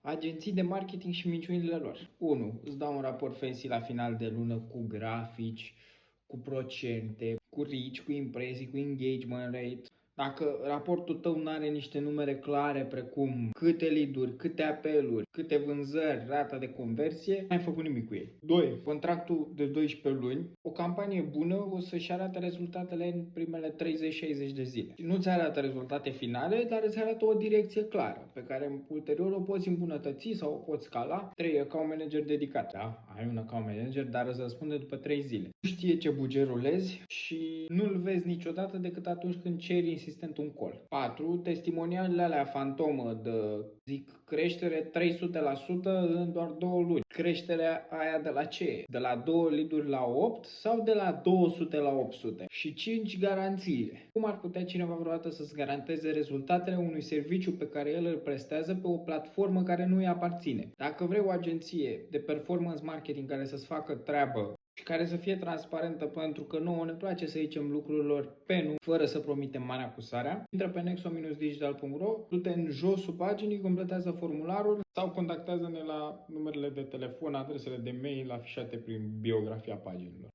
Agenții de marketing și minciunile lor. 1. Îți dau un raport fancy la final de lună cu grafici, cu procente, cu reach, cu impresii, cu engagement rate. Dacă raportul tău nu are niște numere clare precum câte lead-uri, câte apeluri, câte vânzări, rata de conversie, n-ai făcut nimic cu ei. 2. Contractul de 12 luni. O campanie bună o să-și arate rezultatele în primele 30-60 de zile. Nu-ți arată rezultate finale, dar îți arată o direcție clară, pe care ulterior o poți îmbunătăți sau o poți scala. 3. Account manager dedicat. Da, ai un account manager, dar îți răspunde după 3 zile. Nu știe ce buget rulezi și nu-l vezi niciodată decât atunci când ceri insistent un call. 4. Testimonialele alea fantomă de, zic, creștere 300% în doar 2 luni. Creșterea aia de la ce? De la 2 lead-uri la 8 sau de la 200 la 800? Și 5. Garanțiile. Cum ar putea cineva vreodată să-ți garanteze rezultatele unui serviciu pe care el îl prestează pe o platformă care nu îi aparține? Dacă vrei o agenție de performance marketing care să-ți facă treabă și care să fie transparentă, pentru că nouă ne place să zicem lucrurilor pe nu, fără să promitem marea cu sarea, intră pe nexo-digital.ro, du-te în josul paginii, completează formularul sau contactează-ne la numerele de telefon, adresele de mail afișate prin biografia paginilor.